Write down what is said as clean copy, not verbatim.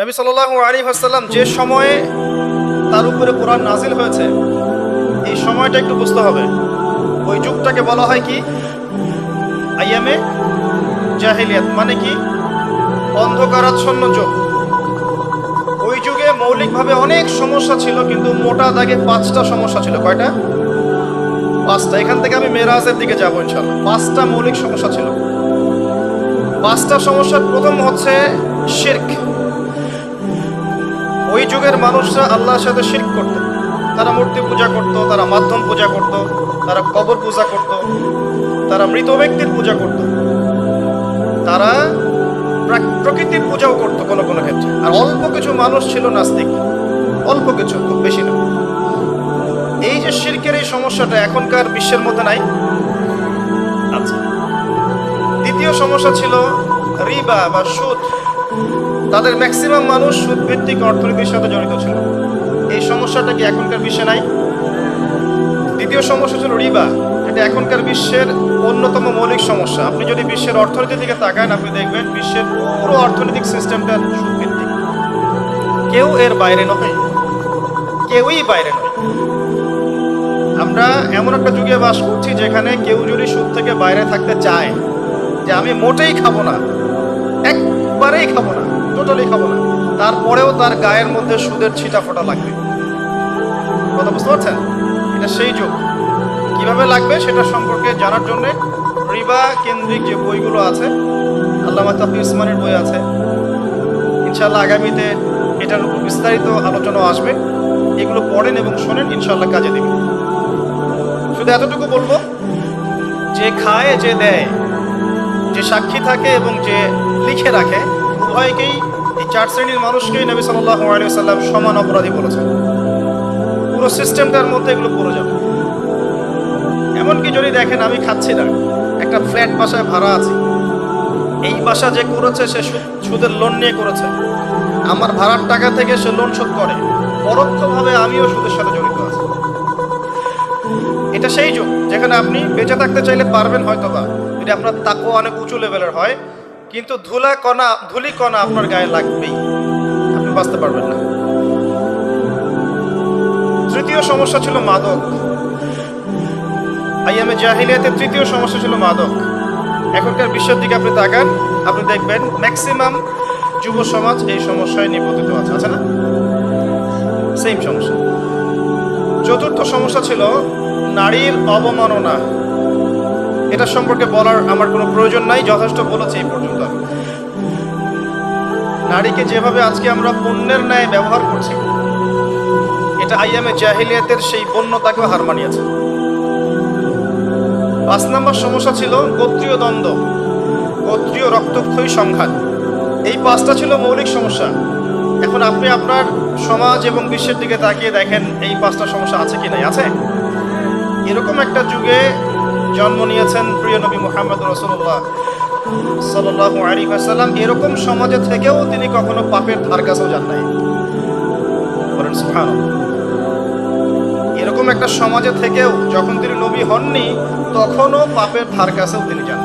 নবী সাল্লাল্লাহু আলাইহি ওয়াসাল্লাম যে সময়ে তার উপরে কোরআন নাজিল হয়েছে, এই সময়টা একটু বুঝতে হবে। ওই যুগটাকে বলা হয় কি আইয়ামে জাহিলিয়াত, মানে কি অন্ধকারাচ্ছন্ন যুগ। ওই যুগে মৌলিকভাবে অনেক সমস্যা ছিল, কিন্তু মোটা দাগে 5টা সমস্যা ছিল। কয়টা? 5টা। এখান থেকে আমি মেরাজের দিকে যাবো ইনশাআল্লাহ। 5টা মৌলিক সমস্যা ছিল। 5টা সমস্যার প্রথম হচ্ছে শিরক। ওই যুগের মানুষরা আল্লাহর সাথে শিরক করত। তারা মূর্তি পূজা করত, তারা মাধ্যম পূজা করত, তারা কবর পূজা করত, তারা মৃত ব্যক্তির পূজা করত, তারা প্রকৃতির পূজাও করত কোনো কোনো ক্ষেত্রে। আর অল্প কিছু মানুষ ছিল নাস্তিক, অল্প কিছু, খুব বেশি না। এই যে শিরকের এই সমস্যাটা এখনকার বিশ্বের মধ্যে নাই। আচ্ছা, দ্বিতীয় সমস্যা ছিল রিবা বা সুদ। তাদের ম্যাক্সিমাম মানুষ সুদ ভিত্তিক অর্থনীতির সাথে জড়িত ছিল। এই সমস্যাটা কি এখনকার বিশ্বে নাই? দ্বিতীয় সমস্যা ছিল রিবা, যেটা এখনকার বিশ্বের অন্যতম মৌলিক সমস্যা। আপনি যদি বিশ্বের অর্থনীতির দিকে তাকান, আপনি দেখবেন বিশ্বের পুরো অর্থনৈতিক সিস্টেমটা সুদ ভিত্তিক। কেউ এর বাইরে নয়, কেউই বাইরে নয়। আমরা এমন একটা যুগে বাস করছি যেখানে কেউ যদি সুদ থেকে বাইরে থাকতে চায়, যে আমি মোটেই খাবো না, একবারেই খাবো না, টোটালি খাবো না, তারপরেও তার গায়ের মধ্যে সুদের ছিটা ফোটা লাগবে। কথা বুঝতে পারছেন? এটা সেই যুগ। কিভাবে লাগবে সেটা সম্পর্কে জানার জন্য রিবা কেন্দ্রিক যে বইগুলো আছে, আল্লামা তাকি উসমানের বই আছে, ইনশাআল্লাহ আগামীতে এটার উপর বিস্তারিত আলোচনা আসবে। এগুলো পড়েন এবং শোনেন, ইনশাআল্লাহ কাজে দেবে। শুধু এতটুকু বলবো, যে খায়, যে দেয়, যে সাক্ষী থাকে এবং যে লিখে রাখে, উভয়কেই, এই 4 শ্রেণীর মানুষকেই নবী সাল্লাল্লাহু আলাইহি ওয়াসাল্লাম সমান অপরাধী বলেছেন। পুরো সিস্টেমটার মধ্যে এগুলো পড়ে যাবে। এমনকি যদি দেখেন আমি খাচ্ছি না, একটা ফ্ল্যাট বাসায় ভাড়া আছি, এই বাসা যে করেছে সে সুদের লোন নিয়ে করেছে, আমার ভাড়ার টাকা থেকে সে লোন শোধ করে, পরোক্ষভাবে আমিও সুদের সাথে জড়িত আছি। এটা সেই যুগ যেখানে আপনি বেঁচে থাকতে চাইলে পারবেন হয়তোবা, যদি আপনার তাকওয়া অনেক উঁচু লেভেলের হয়, কিন্তু ধুলি কণা আপনার গায়ে লাগবেই, আপনি বাঁচতে পারবেন না। তৃতীয় সমস্যা ছিল মাদক। আইয়ামে জাহিলিয়াতের তৃতীয় সমস্যা ছিল মাদক। এখনকার বিশ্বের দিকে আপনি তাকান, আপনি দেখবেন ম্যাক্সিমাম যুব সমাজ এই সমস্যায় নিপতিত আছে, আছে না? সেম সমস্যা। চতুর্থ সমস্যা ছিল নারীর অবমাননা। এটা সম্পর্কে বলার আমার কোনো প্রয়োজন নাই, যথেষ্ট বলেছি এই পর্যন্ত। নারীকে যেভাবে আজকে আমরা পণ্যের ন্যায় ব্যবহার করছি, এটা আইয়ামে জাহিলিয়াতের সেই বন্যতাকেও হার মানিয়েছে। 5 নম্বর সমস্যা ছিল গোত্রীয় দ্বন্দ্ব, গোত্রীয় রক্তক্ষয়ী সংঘাত। এই 5টা ছিল মৌলিক সমস্যা। এখন আপনি আপনার সমাজ এবং বিশ্বের দিকে তাকিয়ে দেখেন এই 5টা সমস্যা আছে কি নাই? আছে। এরকম একটা যুগে জন্ম নিয়েছেন প্রিয় নবী মুহাম্মদ রাসূলুল্লাহ সাল্লাল্লাহু আলাইহি ওয়াসাল্লাম। এরকম সমাজে থেকেও তিনি কখনো পাপের ধার কাছেও যান নাই। বলেন সুবহানাল্লাহ। এরকম একটা সমাজে থেকেও যখন তিনি নবী হননি, তখনও পাপের ধার কাছেও তিনি যান।